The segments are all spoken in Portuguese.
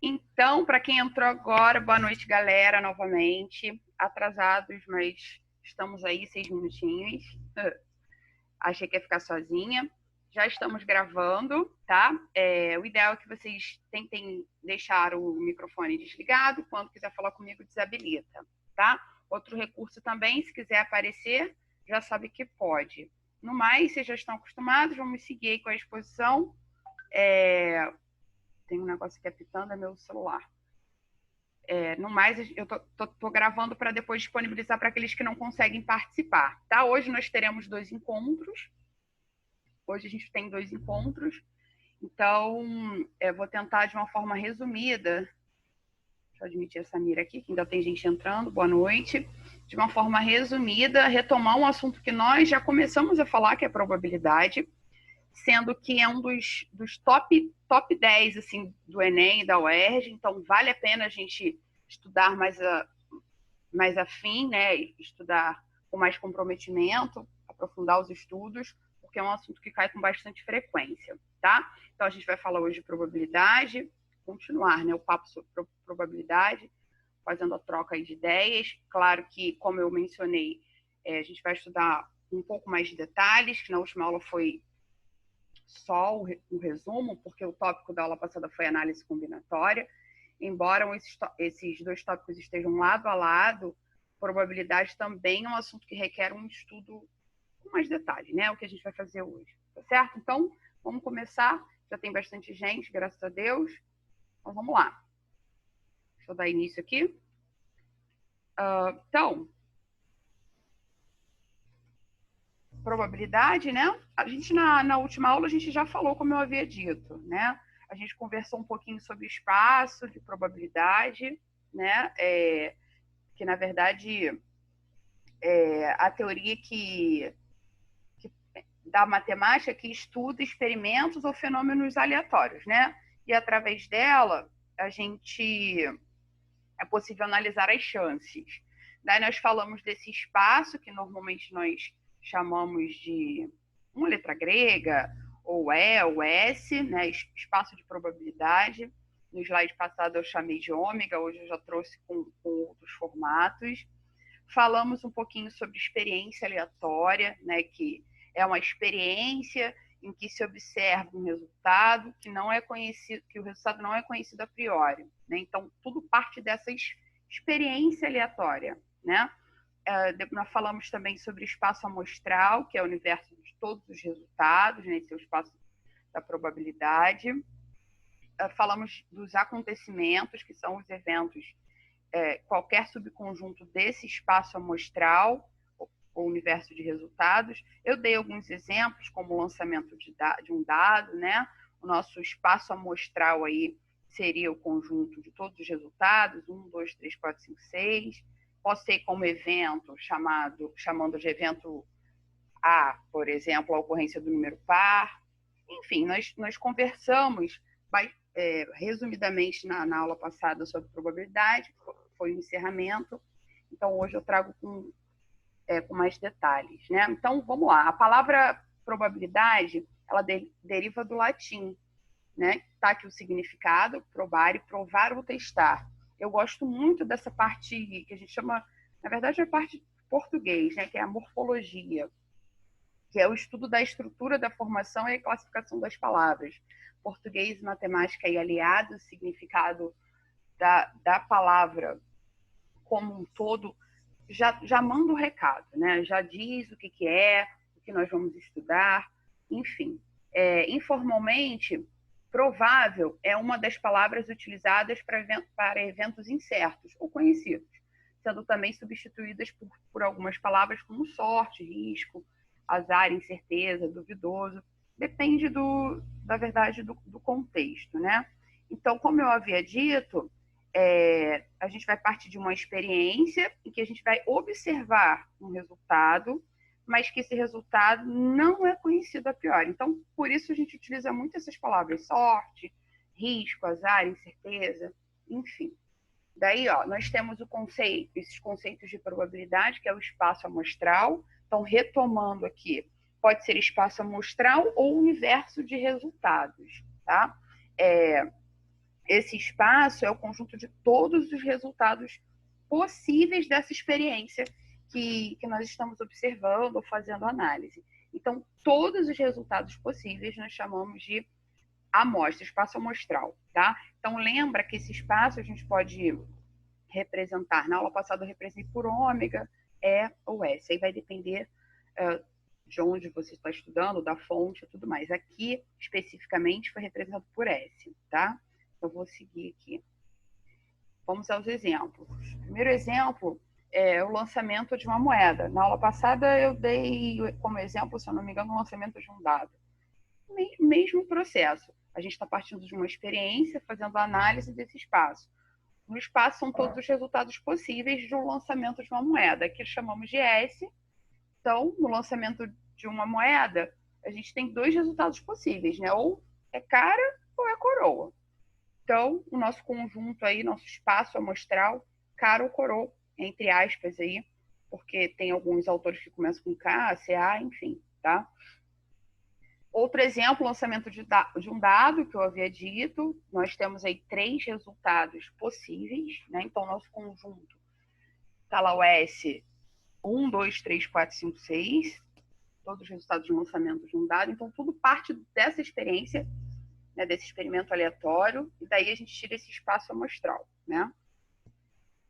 Então, para quem entrou agora, boa noite, galera, novamente. Atrasados, mas estamos aí, 6 minutinhos. Achei que ia ficar sozinha. Já estamos gravando, tá? O ideal é que vocês tentem deixar o microfone desligado. Quando quiser falar comigo, desabilita, tá? Outro recurso também, se quiser aparecer, já sabe que pode. No mais, vocês já estão acostumados, vamos seguir aí com a exposição. Tem um negócio aqui apitando, é meu celular. No mais, eu tô gravando para depois disponibilizar para aqueles que não conseguem participar, tá? Hoje nós teremos 2 encontros. Hoje a gente tem 2 encontros. Então, eu vou tentar de uma forma resumida. Deixa eu admitir essa mira aqui, que ainda tem gente entrando. Boa noite. De uma forma resumida, retomar um assunto que nós já começamos a falar, que é probabilidade, sendo que é um dos top 10 assim, do Enem e da UERJ, então vale a pena a gente estudar mais afim, né? Estudar com mais comprometimento, aprofundar os estudos, porque é um assunto que cai com bastante frequência, tá? Então a gente vai falar hoje de probabilidade, continuar, né, o papo sobre probabilidade, fazendo a troca aí de ideias. Claro que, como eu mencionei, a gente vai estudar um pouco mais de detalhes, que na última aula foi só o resumo, porque o tópico da aula passada foi análise combinatória. Embora esses 2 tópicos estejam lado a lado, probabilidade também é um assunto que requer um estudo com mais detalhe, né? O que a gente vai fazer hoje, tá certo? Então, vamos começar. Já tem bastante gente, graças a Deus. Então, vamos lá. Deixa eu dar início aqui. Então, probabilidade, né? A gente, na última aula, a gente já falou, como eu havia dito, né? A gente conversou um pouquinho sobre espaço de probabilidade, né? Que, na verdade, a teoria que da matemática que estuda experimentos ou fenômenos aleatórios, né? E através dela, a gente é possível analisar as chances. Daí nós falamos desse espaço que normalmente nós chamamos de uma letra grega, ou E, ou S, né? Espaço de probabilidade. No slide passado eu chamei de ômega, hoje eu já trouxe com outros formatos. Falamos um pouquinho sobre experiência aleatória, né? Que é uma experiência em que se observa um resultado que não é conhecido, que o resultado não é conhecido a priori, né? Então tudo parte dessa experiência aleatória, né? Nós falamos também sobre espaço amostral, que é o universo de todos os resultados, né? Esse é o espaço da probabilidade. Falamos dos acontecimentos, que são os eventos, qualquer subconjunto desse espaço amostral, o universo de resultados. Eu dei alguns exemplos, como o lançamento de um dado, né? O nosso espaço amostral aí seria o conjunto de todos os resultados, 1, 2, 3, 4, 5, 6. Posso ter como evento, chamando de evento A, por exemplo, a ocorrência do número par. Enfim, nós conversamos resumidamente na aula passada sobre probabilidade, foi o encerramento. Então, hoje eu trago com mais detalhes, né? Então, vamos lá. A palavra probabilidade, ela deriva do latim, né? Tá aqui o significado: probare, provar ou testar. Eu gosto muito dessa parte que a gente chama, na verdade, é a parte de português, né? Que é a morfologia, que é o estudo da estrutura da formação e classificação das palavras. Português, matemática e aliados, significado da palavra como um todo, já manda o recado, né? Já diz o que é, o que nós vamos estudar, enfim. Informalmente, provável é uma das palavras utilizadas para eventos incertos ou conhecidos, sendo também substituídas por algumas palavras como sorte, risco, azar, incerteza, duvidoso. Depende da verdade do contexto, né? Então, como eu havia dito, a gente vai partir de uma experiência em que a gente vai observar um resultado, mas que esse resultado não é conhecido a priori. Então, por isso a gente utiliza muito essas palavras: sorte, risco, azar, incerteza, enfim. Daí, nós temos esses conceitos de probabilidade, que é o espaço amostral. Então, retomando aqui, pode ser espaço amostral ou universo de resultados, tá? esse espaço é o conjunto de todos os resultados possíveis dessa experiência que nós estamos observando ou fazendo análise. Então, todos os resultados possíveis nós chamamos de amostra, espaço amostral, tá? Então, lembra que esse espaço a gente pode representar, na aula passada eu representei por ômega, E ou S, aí vai depender de onde você está estudando, da fonte e tudo mais. Aqui, especificamente, foi representado por S, tá? Eu vou seguir aqui. Vamos aos exemplos. O primeiro exemplo é o lançamento de uma moeda. Na aula passada eu dei como exemplo, se eu não me engano, o lançamento de um dado. Mesmo processo. A gente está partindo de uma experiência, fazendo análise desse espaço. No espaço são todos os resultados possíveis de um lançamento de uma moeda. Aqui chamamos de S. Então, no lançamento de uma moeda, a gente tem dois resultados possíveis, né? Ou é cara ou é coroa. Então, o nosso conjunto aí, nosso espaço amostral, cara ou coroa, entre aspas aí, porque tem alguns autores que começam com K, CA, enfim, tá? Outro exemplo, lançamento de um dado, que eu havia dito. Nós temos aí 3 resultados possíveis, né? Então, nosso conjunto está lá o S, 1, 2, 3, 4, 5, 6. Todos os resultados de lançamento de um dado. Então, tudo parte dessa experiência, né, desse experimento aleatório, e daí a gente tira esse espaço amostral, né?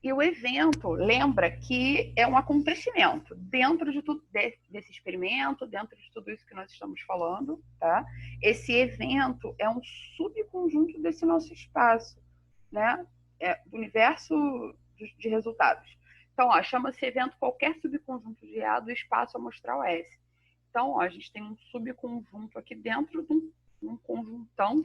E o evento, lembra que é um acontecimento dentro de tudo desse experimento, dentro de tudo isso que nós estamos falando, tá? Esse evento é um subconjunto desse nosso espaço, né? Do universo de resultados. Então, chama-se evento qualquer subconjunto de A do espaço amostral S. Então, a gente tem um subconjunto aqui dentro de um conjuntão,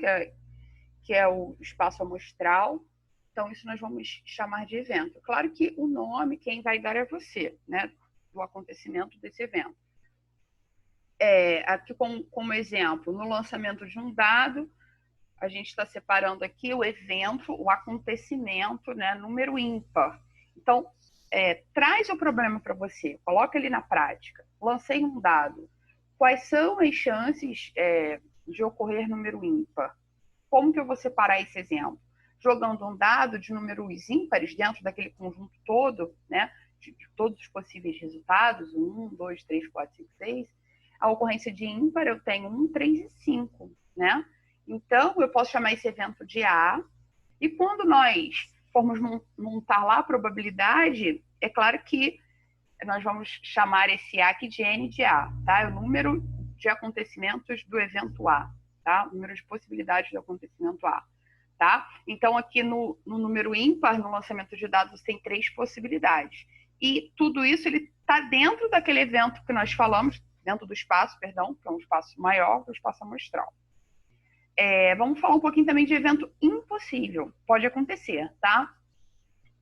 que é o espaço amostral. Então, isso nós vamos chamar de evento. Claro que o nome, quem vai dar é você, né? Do acontecimento desse evento. Aqui, como exemplo, no lançamento de um dado, a gente está separando aqui o evento, o acontecimento, né? Número ímpar. Então, traz o problema para você, coloca ele na prática. Lancei um dado. Quais são as chances de ocorrer número ímpar? Como que eu vou separar esse exemplo? Jogando um dado de números ímpares dentro daquele conjunto todo, né, de todos os possíveis resultados, 1, 2, 3, 4, 5, 6, a ocorrência de ímpar eu tenho 1, 3 e 5, né? Então, eu posso chamar esse evento de A, e quando nós formos montar lá a probabilidade, é claro que nós vamos chamar esse A aqui de N de A, tá? É o número de acontecimentos do evento A, tá? O número de possibilidades do acontecimento A. Tá? Então, aqui no número ímpar, no lançamento de dados, tem 3 possibilidades. E tudo isso está dentro daquele evento que nós falamos, dentro do espaço, perdão, que é um espaço maior, do espaço amostral. Vamos falar um pouquinho também de evento impossível. Pode acontecer, tá?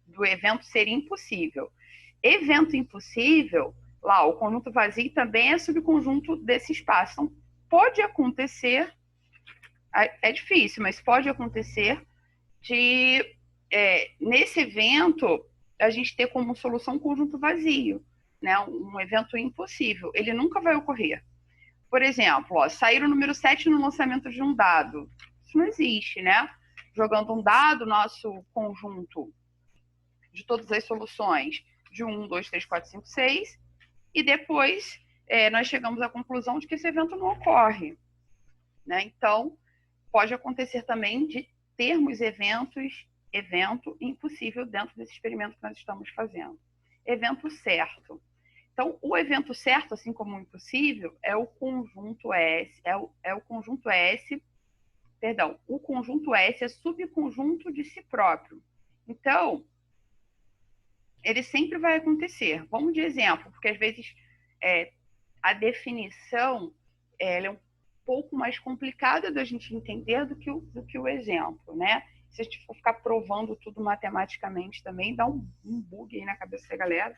Do evento ser impossível. Evento impossível, lá, o conjunto vazio também é subconjunto desse espaço. Então, pode acontecer, é difícil, mas pode acontecer de, nesse evento, a gente ter como solução um conjunto vazio, né? Um evento impossível. Ele nunca vai ocorrer. Por exemplo, sair o número 7 no lançamento de um dado. Isso não existe, né? Jogando um dado, nosso conjunto de todas as soluções de 1, 2, 3, 4, 5, 6, e depois nós chegamos à conclusão de que esse evento não ocorre, né? Então, pode acontecer também de termos evento impossível dentro desse experimento que nós estamos fazendo. Evento certo. Então, o evento certo, assim como o impossível, é o conjunto S, o conjunto S, perdão, o conjunto S é subconjunto de si próprio. Então, ele sempre vai acontecer. Vamos de exemplo, porque às vezes a definição ela é um pouco mais complicada da gente entender do que o exemplo, né? Se a gente for ficar provando tudo matematicamente também, dá um bug aí na cabeça da galera.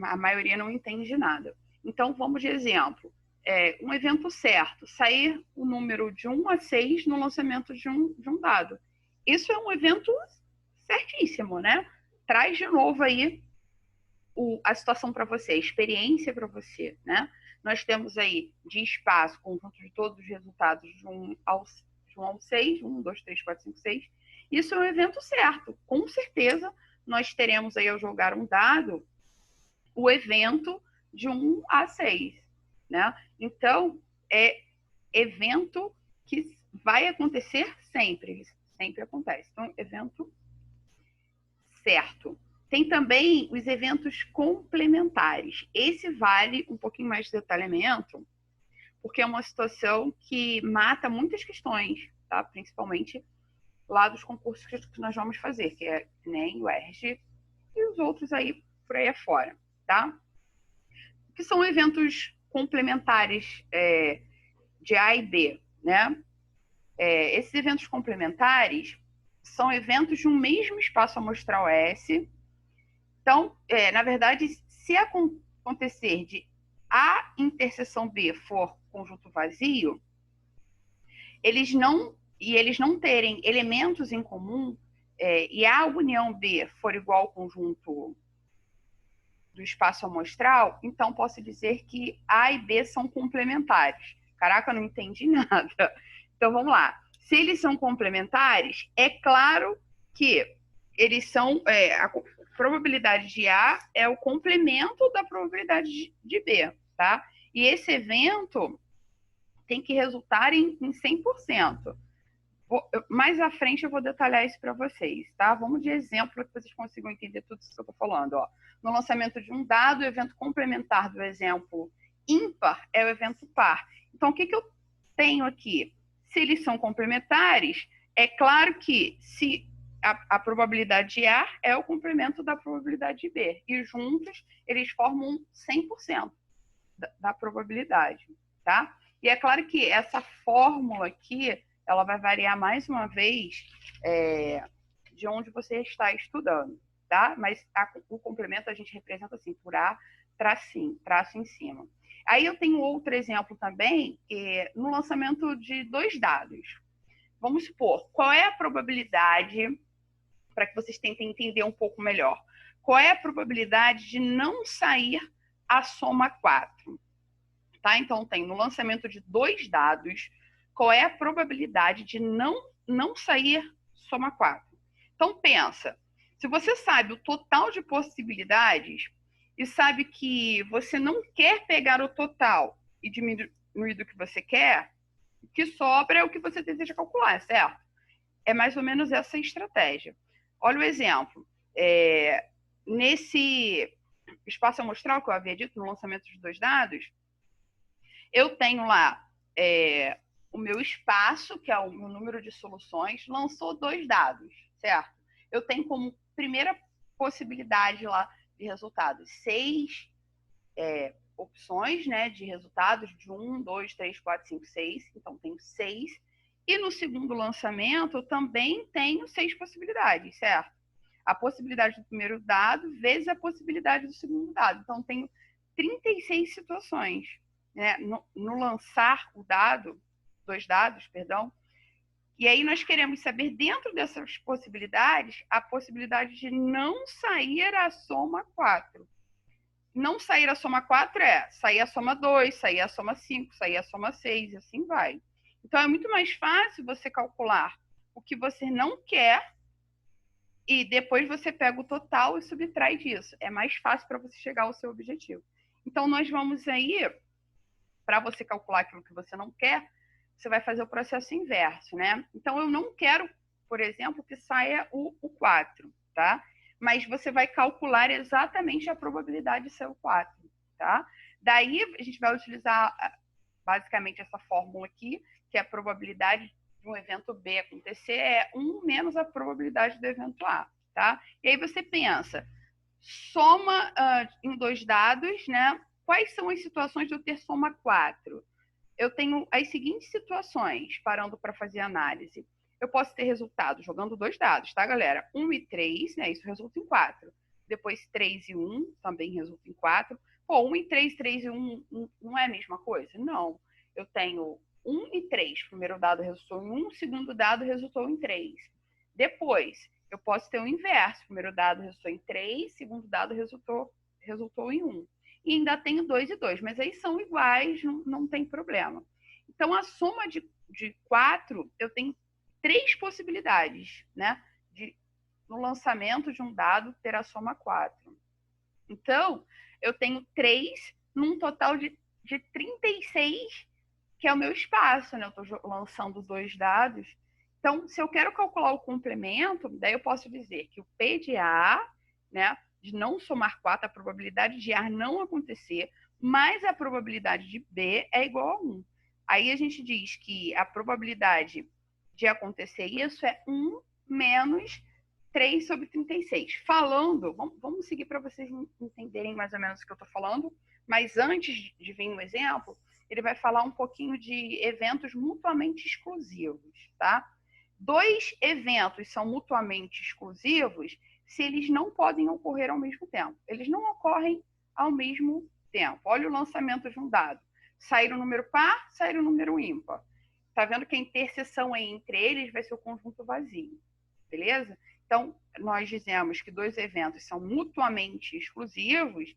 A maioria não entende nada. Então, vamos de exemplo. Um evento certo, sair o número de 1 a 6 no lançamento de um dado. Isso é um evento certíssimo, né? Traz de novo aí a situação para você, a experiência para você, né? Nós temos aí de espaço, conjunto de todos os resultados de 1 de 1 ao 6, 1, 2, 3, 4, 5, 6. Isso é um evento certo. Com certeza, nós teremos aí, ao jogar um dado, o evento de 1 a 6. Né? Então, é evento que vai acontecer sempre. Ele sempre acontece. Então, evento certo. Tem também os eventos complementares. Esse vale um pouquinho mais de detalhamento, porque é uma situação que mata muitas questões, tá? Principalmente lá dos concursos que nós vamos fazer, que é ENEM, UERJ e os outros aí por aí afora, tá? Que são eventos complementares de A e B, né? Esses eventos complementares são eventos de um mesmo espaço amostral S. Então, na verdade, se acontecer de A interseção B for conjunto vazio, eles não terem elementos em comum, e A união B for igual ao conjunto do espaço amostral, então posso dizer que A e B são complementares. Caraca, eu não entendi nada. Então, vamos lá. Se eles são complementares, é claro que eles são... a probabilidade de A é o complemento da probabilidade de B, tá? E esse evento tem que resultar em 100%. Mais à frente eu vou detalhar isso para vocês, tá? Vamos de exemplo para que vocês consigam entender tudo isso que eu estou falando. Ó. No lançamento de um dado, o evento complementar do exemplo ímpar é o evento par. Então, o que eu tenho aqui? Se eles são complementares, é claro que se a probabilidade de A é o complemento da probabilidade de B. E juntos, eles formam 100% da probabilidade, tá? E é claro que essa fórmula aqui, ela vai variar mais uma vez de onde você está estudando, tá? Mas o complemento a gente representa assim, por A, traço em cima. Aí eu tenho outro exemplo também, no lançamento de 2 dados. Vamos supor, qual é a probabilidade, para que vocês tentem entender um pouco melhor, qual é a probabilidade de não sair a soma 4? Tá? Então, tem no lançamento de 2 dados, qual é a probabilidade de não sair soma 4? Então, pensa, se você sabe o total de possibilidades e sabe que você não quer pegar o total e diminuir do que você quer, o que sobra é o que você deseja calcular, certo? É mais ou menos essa estratégia. Olha o exemplo. Nesse espaço amostral que eu havia dito, no lançamento de 2 dados, eu tenho lá o meu espaço, que é o meu número de soluções, lançou 2 dados, certo? Eu tenho como primeira possibilidade lá de resultados 6 opções, né, de resultados de 1, 2, 3, 4, 5, 6. Então, tenho 6. E no segundo lançamento, eu também tenho 6 possibilidades, certo? A possibilidade do primeiro dado vezes a possibilidade do segundo dado. Então, tenho 36 situações. Né, no lançar o dado, 2 dados, perdão, e aí nós queremos saber, dentro dessas possibilidades, a possibilidade de não sair a soma 4. Não sair a soma 4 é sair a soma 2, sair a soma 5, sair a soma 6, e assim vai. Então, é muito mais fácil você calcular o que você não quer e depois você pega o total e subtrai disso. É mais fácil para você chegar ao seu objetivo. Então, nós vamos aí... Para você calcular aquilo que você não quer, você vai fazer o processo inverso, né? Então, eu não quero, por exemplo, que saia o 4, tá? Mas você vai calcular exatamente a probabilidade de ser o 4, tá? Daí, a gente vai utilizar basicamente essa fórmula aqui, que é a probabilidade de um evento B acontecer é 1 menos a probabilidade do evento A, tá? E aí você pensa, soma em 2 dados, né? Quais são as situações de eu ter soma 4? Eu tenho as seguintes situações, parando para fazer análise. Eu posso ter resultado jogando 2 dados, tá, galera? 1 e 3, né? Isso resulta em 4. Depois 3 e 1 também resulta em 4. Pô, 1 e 3, 3 e 1 não é a mesma coisa? Não. Eu tenho 1 e 3. Primeiro dado resultou em 1, segundo dado resultou em 3. Depois, eu posso ter o inverso. Primeiro dado resultou em 3, segundo dado resultou em 1. E ainda tenho 2 e 2, mas aí são iguais, não tem problema. Então, a soma de de 4, eu tenho 3 possibilidades, né? No lançamento de um dado ter a soma 4. Então, eu tenho 3 num total de 36, que é o meu espaço, né? Eu estou lançando 2 dados. Então, se eu quero calcular o complemento, daí eu posso dizer que o P de A, né, de não somar 4, a probabilidade de A não acontecer, mais a probabilidade de B é igual a 1. Aí a gente diz que a probabilidade de acontecer isso é 1 menos 3 sobre 36. Falando, vamos seguir para vocês entenderem mais ou menos o que eu estou falando, mas antes de vir um exemplo, ele vai falar um pouquinho de eventos mutuamente exclusivos, tá? 2 eventos são mutuamente exclusivos se eles não podem ocorrer ao mesmo tempo. Eles não ocorrem ao mesmo tempo. Olha o lançamento de um dado. Sair o número par, sair o número ímpar. Tá vendo que a interseção entre eles vai ser o conjunto vazio, beleza? Então, nós dizemos que 2 eventos são mutuamente exclusivos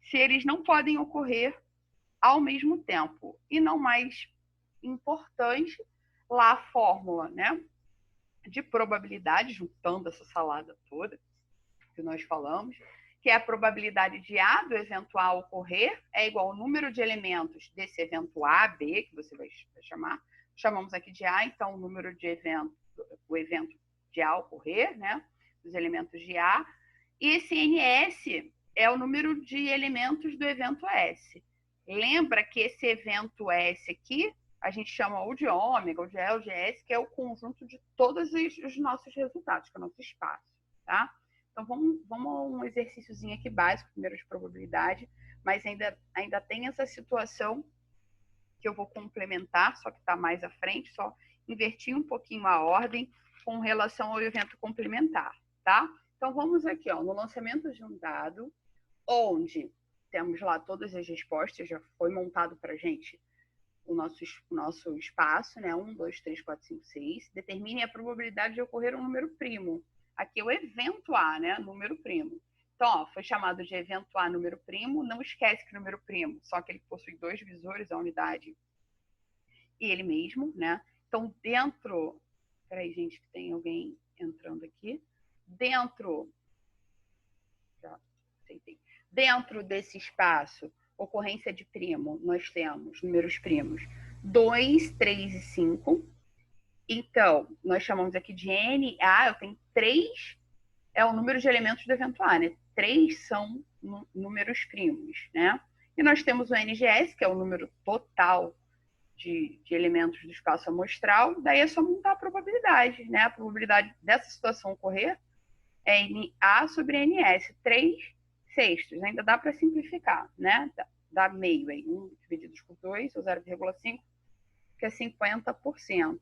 se eles não podem ocorrer ao mesmo tempo. E não mais importante, lá a fórmula, né, de probabilidade, juntando essa salada toda que nós falamos, que é a probabilidade de A do evento A ocorrer é igual ao número de elementos desse evento A, B, que você vai chamar. Chamamos aqui de A, então o número de evento, o evento de A ocorrer, né, dos elementos de A. E esse NS é o número de elementos do evento S. Lembra que esse evento S aqui, a gente chama ou de ômega, ou de L, ou de S, que é o conjunto de todos os nossos resultados, que é o nosso espaço, tá? Então, vamos a um exercíciozinho aqui básico, primeiro de probabilidade, mas ainda tem essa situação que eu vou complementar, só que está mais à frente, só invertir um pouquinho a ordem com relação ao evento complementar, tá? Então, vamos aqui, ó, no lançamento de um dado, onde temos lá todas as respostas, já foi montado para a gente o nosso espaço, né? 1, 2, 3, 4, 5, 6. Determine a probabilidade de ocorrer um número primo. Aqui é o evento A, né? Número primo. Então, ó, foi chamado de evento A número primo. Não esquece que número primo, só que ele possui 2 visores, a unidade e ele mesmo, né? Então, dentro... Peraí, gente, que tem alguém entrando aqui. Dentro... Já aceitei. Dentro desse espaço, ocorrência de primo, nós temos números primos 2, 3 e 5. Então, nós chamamos aqui de N. Eu tenho 3, é o número de elementos do evento A, né? 3 são números primos, né? E nós temos o NGS, que é o número total de elementos do espaço amostral. Daí é só montar a probabilidade, né? A probabilidade dessa situação ocorrer é NA sobre NS. 3 sextos. Ainda dá para simplificar, né? Dá meio aí. 1 dividido por 2, ou 0,5, que é 50%.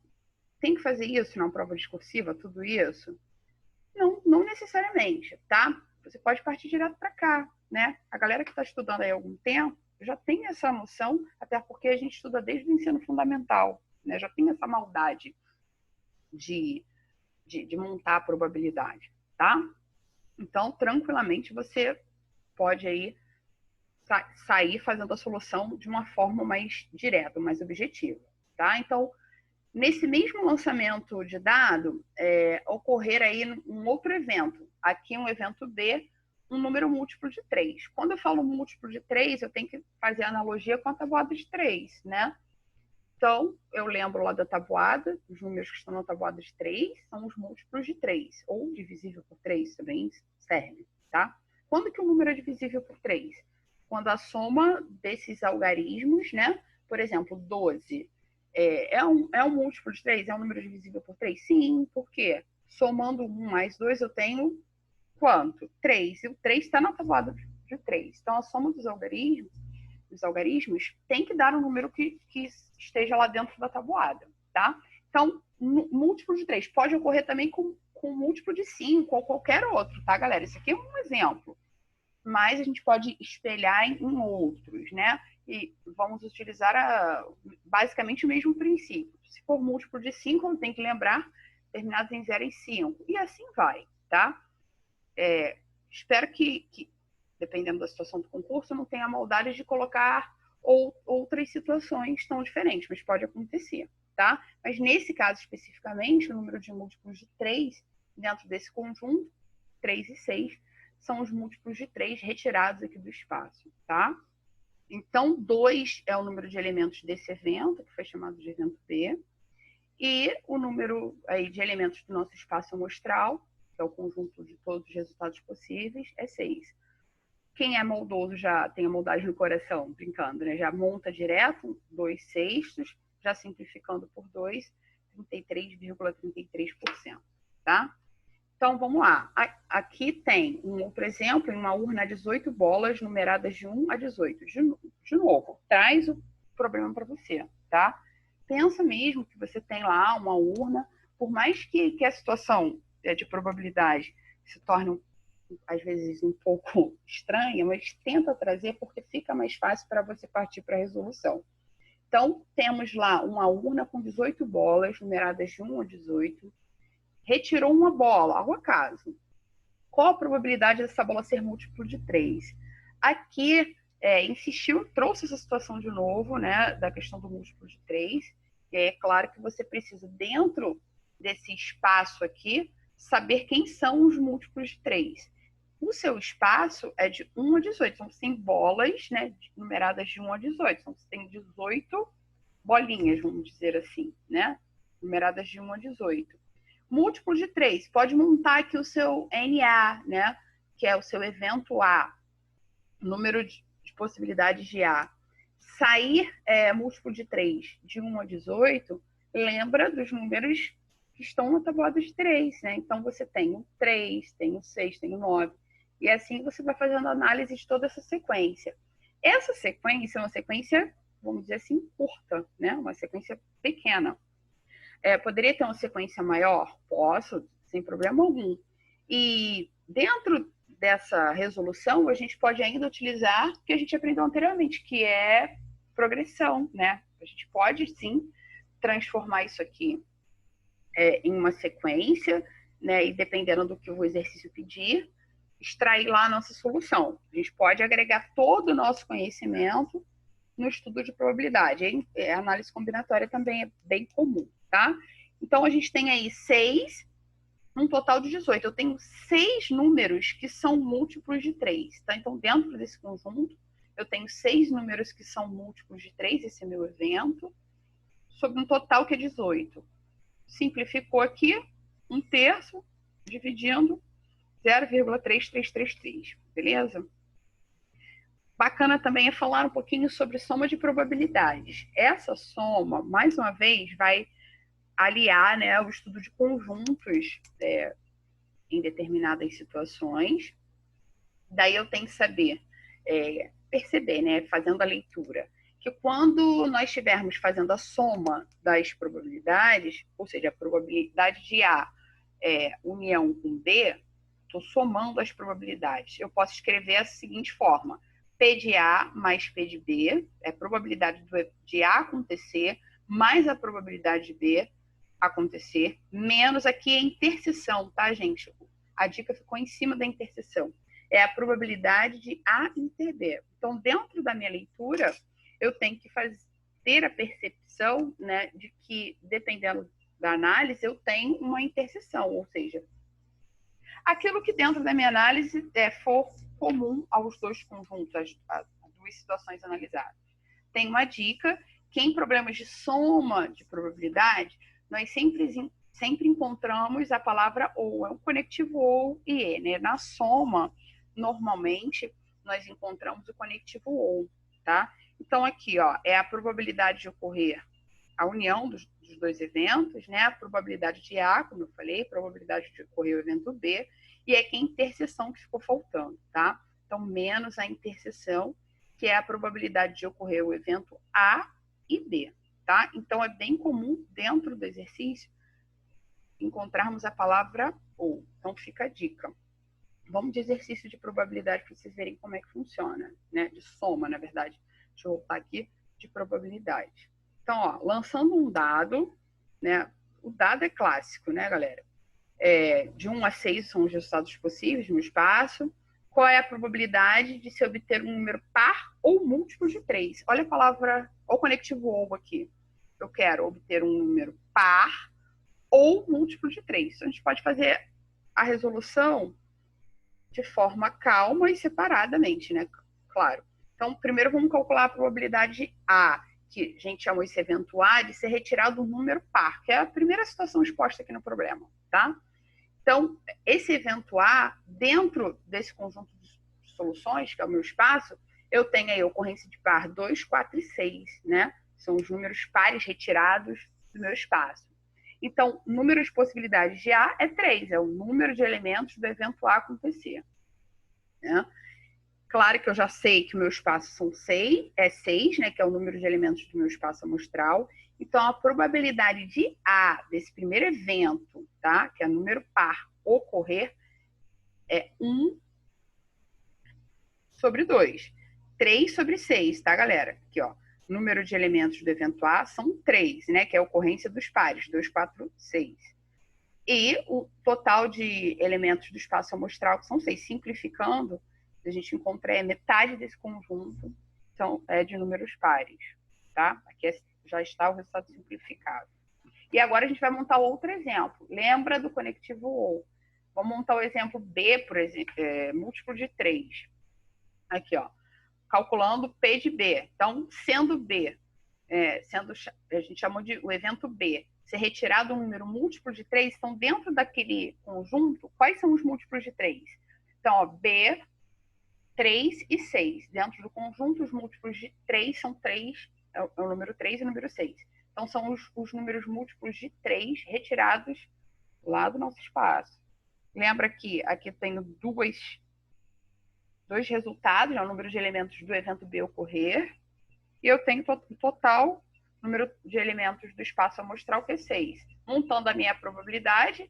Tem que fazer isso na prova discursiva, tudo isso? Não necessariamente, tá? Você pode partir direto para cá, né? A galera que está estudando aí há algum tempo já tem essa noção, até porque a gente estuda desde o ensino fundamental, né? Já tem essa maldade de montar a probabilidade, tá? Então, tranquilamente, você pode aí sair fazendo a solução de uma forma mais direta, mais objetiva, tá? Então, nesse mesmo lançamento de dado, ocorrer aí um outro evento. Aqui um evento B, um número múltiplo de 3. Quando eu falo múltiplo de 3, eu tenho que fazer analogia com a tabuada de 3, né? Então, eu lembro lá da tabuada, os números que estão na tabuada de 3 são os múltiplos de 3, ou divisível por 3 também serve, tá? Quando que o número é divisível por 3? Quando a soma desses algarismos, né? Por exemplo, 12 é um múltiplo de 3? É um número divisível por 3? Sim, por quê? Somando 1 mais 2, eu tenho quanto? 3. E o 3 está na tabuada de 3. Então, a soma dos algarismos tem que dar um número que esteja lá dentro da tabuada, tá? Então, múltiplo de 3 pode ocorrer também com múltiplo de 5 ou qualquer outro, tá, galera? Esse aqui é um exemplo. Mas a gente pode espelhar em outros, né? E vamos utilizar basicamente o mesmo princípio. Se for múltiplo de 5, eu tenho que lembrar terminados em 0 e 5. E assim vai, tá? Espero que, dependendo da situação do concurso, não tenha a maldade de colocar outras situações tão diferentes, mas pode acontecer, tá? Mas nesse caso especificamente, o número de múltiplos de 3 dentro desse conjunto, 3 e 6, são os múltiplos de 3 retirados aqui do espaço, tá? Então, 2 é o número de elementos desse evento, que foi chamado de evento B, e o número aí de elementos do nosso espaço amostral, que é o conjunto de todos os resultados possíveis, é 6. Quem é moldoso já tem a moldagem no coração, brincando, né? Já monta direto 2/6, já simplificando por 2, 33,33%, tá? Então, vamos lá. Aqui tem um outro exemplo, em uma urna 18 bolas numeradas de 1 a 18. De novo, traz o problema para você, tá? Pensa mesmo que você tem lá uma urna, por mais que a situação de probabilidade se torne, às vezes, um pouco estranha, mas tenta trazer porque fica mais fácil para você partir para a resolução. Então, temos lá uma urna com 18 bolas numeradas de 1 a 18, retirou uma bola, ao acaso. Qual a probabilidade dessa bola ser múltiplo de 3? Aqui, insistiu, trouxe essa situação de novo, né, da questão do múltiplo de 3. E aí é claro que você precisa, dentro desse espaço aqui, saber quem são os múltiplos de 3. O seu espaço é de 1 a 18. Então, você tem bolas, né, numeradas de 1 a 18. Então, você tem 18 bolinhas, vamos dizer assim, né, numeradas de 1 a 18. Múltiplo de 3, pode montar aqui o seu NA, né? Que é o seu evento A, número de possibilidades de A. Sair múltiplo de 3 de 1 a 18, lembra dos números que estão na tabuada de 3, né? Então, você tem o 3, tem o 6, tem o 9. E assim você vai fazendo análise de toda essa sequência. Essa sequência é uma sequência, vamos dizer assim, curta, né? Uma sequência pequena. Poderia ter uma sequência maior? Posso, sem problema algum. E dentro dessa resolução, a gente pode ainda utilizar o que a gente aprendeu anteriormente, que é progressão, né? A gente pode, sim, transformar isso aqui em uma sequência, né? E dependendo do que o exercício pedir, extrair lá a nossa solução. A gente pode agregar todo o nosso conhecimento no estudo de probabilidade. A análise combinatória também é bem comum, tá? Então, a gente tem aí 6, um total de 18. Eu tenho 6 números que são múltiplos de 3, tá? Então, dentro desse conjunto, eu tenho 6 números que são múltiplos de 3, esse é meu evento, sobre um total que é 18. Simplificou aqui, 1/3, dividindo 0,3333, beleza? Bacana também é falar um pouquinho sobre soma de probabilidades. Essa soma, mais uma vez, vai aliar, né, o estudo de conjuntos em determinadas situações. Daí eu tenho que saber, perceber, né, fazendo a leitura, que quando nós estivermos fazendo a soma das probabilidades, ou seja, a probabilidade de A união com B, estou somando as probabilidades. Eu posso escrever da seguinte forma: P de A mais P de B é a probabilidade de A acontecer mais a probabilidade de B acontecer, menos aqui a interseção, tá, gente? A dica ficou em cima da interseção. É a probabilidade de A inter B. Então, dentro da minha leitura, eu tenho que ter a percepção, né, de que, dependendo da análise, eu tenho uma interseção, ou seja, aquilo que dentro da minha análise for comum aos dois conjuntos, às duas situações analisadas. Tem uma dica, que em problemas de soma de probabilidade, nós sempre encontramos a palavra ou, é um conectivo ou e e, né? Na soma, normalmente, nós encontramos o conectivo ou, tá? Então, aqui, ó, é a probabilidade de ocorrer a união dos dois eventos, né? A probabilidade de A, como eu falei, a probabilidade de ocorrer o evento B, e aqui a interseção que ficou faltando, tá? Então, menos a interseção, que é a probabilidade de ocorrer o evento A e B, tá? Então, é bem comum, dentro do exercício, encontrarmos a palavra ou. Então, fica a dica. Vamos de exercício de probabilidade para vocês verem como é que funciona, né? De soma, na verdade. Deixa eu voltar aqui, de probabilidade. Então, ó, lançando um dado, né? O dado é clássico, né, galera? De 1 a 6 são os resultados possíveis no espaço. Qual é a probabilidade de se obter um número par ou múltiplo de 3? Olha a palavra, olha o conectivo ou aqui. eu quero obter um número par ou múltiplo de 3. Então, a gente pode fazer a resolução de forma calma e separadamente, né? Claro. Então, primeiro vamos calcular a probabilidade A, que a gente chamou esse evento A de ser retirado um número par, que é a primeira situação exposta aqui no problema, tá? Então, esse evento A, dentro desse conjunto de soluções, que é o meu espaço, eu tenho aí a ocorrência de par 2, 4 e 6, né? São os números pares retirados do meu espaço. Então, o número de possibilidades de A é 3, é o número de elementos do evento A acontecer. Né? Claro que eu já sei que o meu espaço é 6, né, que é o número de elementos do meu espaço amostral. Então, a probabilidade de A, desse primeiro evento, tá, que é número par, ocorrer, é 1 sobre 2. 3 sobre 6, tá, galera? Aqui, ó. Número de elementos do evento A são 3, né, que é a ocorrência dos pares, 2, 4, 6. E o total de elementos do espaço amostral, que são 6. Simplificando, a gente encontra metade desse conjunto então, é de números pares. Tá? Aqui já está o resultado simplificado. E agora a gente vai montar outro exemplo. Lembra do conectivo OU. Vamos montar o exemplo B, por exemplo, múltiplo de 3. Aqui, ó. Calculando P de B. Então, sendo B, a gente chamou de o evento B, ser retirado um número múltiplo de 3, então, dentro daquele conjunto, quais são os múltiplos de 3? Então, ó, B, 3 e 6. Dentro do conjunto, os múltiplos de 3 são 3, é o número 3 e o número 6. Então, são os números múltiplos de 3 retirados lá do nosso espaço. Lembra que aqui eu tenho dois resultados, é o número de elementos do evento B ocorrer, e eu tenho o total número de elementos do espaço amostral, que é 6. Montando a minha probabilidade,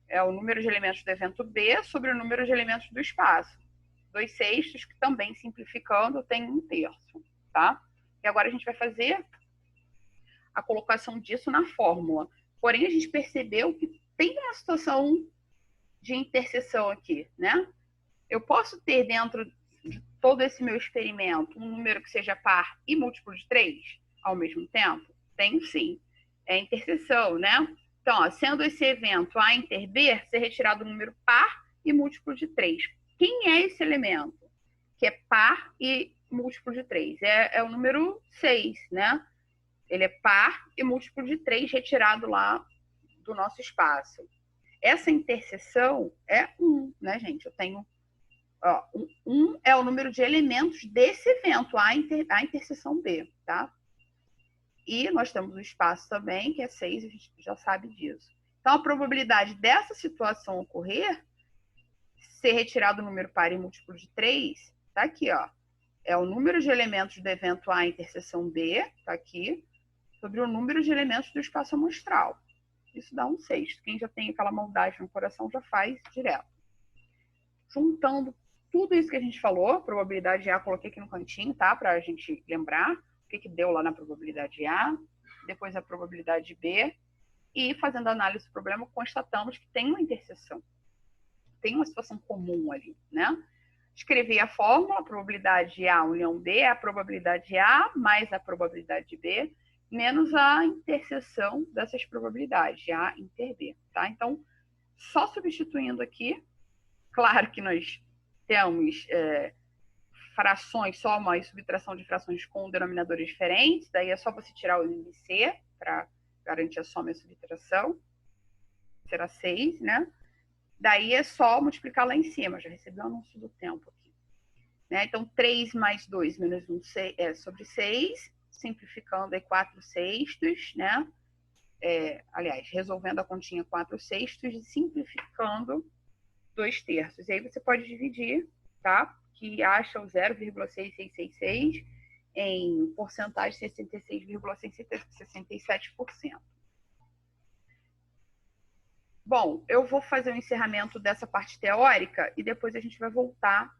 é o número de elementos do evento B sobre o número de elementos do espaço. 2/6, que também, simplificando, tem 1/3, tá? E agora a gente vai fazer a colocação disso na fórmula. Porém, a gente percebeu que tem uma situação de interseção aqui, né? Eu posso ter dentro de todo esse meu experimento um número que seja par e múltiplo de 3 ao mesmo tempo? Tenho sim. É interseção, né? Então, ó, sendo esse evento A inter B, ser retirado um número par e múltiplo de 3. Quem é esse elemento? Que é par e múltiplo de 3. É o número 6, né? Ele é par e múltiplo de 3 retirado lá do nosso espaço. Essa interseção é 1, né, gente? Eu tenho... Ó, 1 é o número de elementos desse evento, a interseção B, tá? E nós temos o espaço também, que é 6, a gente já sabe disso. Então, a probabilidade dessa situação ocorrer, ser retirado o número par e múltiplo de 3, tá aqui, ó. É o número de elementos do evento A interseção B, tá aqui, sobre o número de elementos do espaço amostral. Isso dá 1/6. Quem já tem aquela maldade no coração já faz direto. Juntando tudo isso que a gente falou, probabilidade A, coloquei aqui no cantinho, tá? Para a gente lembrar o que deu lá na probabilidade A, depois a probabilidade B, e fazendo a análise do problema, constatamos que tem uma interseção. Tem uma situação comum ali, né? Escrevi a fórmula, a probabilidade A união B é a probabilidade A mais a probabilidade B, menos a interseção dessas probabilidades, A inter B, tá? Então, só substituindo aqui, claro que nós temos frações, soma e subtração de frações com denominadores diferentes, daí é só você tirar o IMC para garantir a soma e a subtração, será 6, né? Daí é só multiplicar lá em cima, já recebi o anúncio do tempo aqui. Né? Então, 3 mais 2 menos 1 sobre 6, simplificando aí 4/6, né? Aliás, resolvendo a continha 4/6 e simplificando 2/3. E aí você pode dividir, tá? Que acha o 0,6666 em porcentagem 66,67%. Bom, eu vou fazer o encerramento dessa parte teórica e depois a gente vai voltar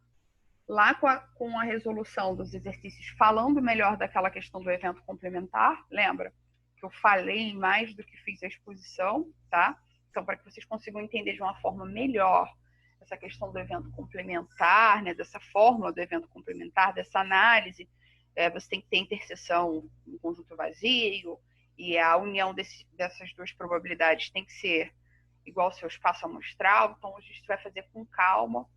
lá com a resolução dos exercícios, falando melhor daquela questão do evento complementar. Lembra que eu falei mais do que fiz a exposição, tá? Então, para que vocês consigam entender de uma forma melhor essa questão do evento complementar, né, dessa fórmula do evento complementar, dessa análise você tem que ter interseção no conjunto vazio, e a união dessas duas probabilidades tem que ser igual ao seu espaço amostral. Então, a gente vai fazer com calma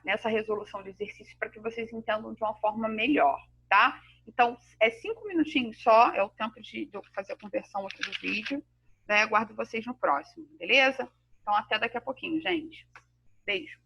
nessa resolução de exercício para que vocês entendam de uma forma melhor, tá? Então, 5 minutinhos só, é o tempo de eu fazer a conversão aqui do vídeo, né? Aguardo vocês no próximo, beleza? Então, até daqui a pouquinho, gente. Beijo.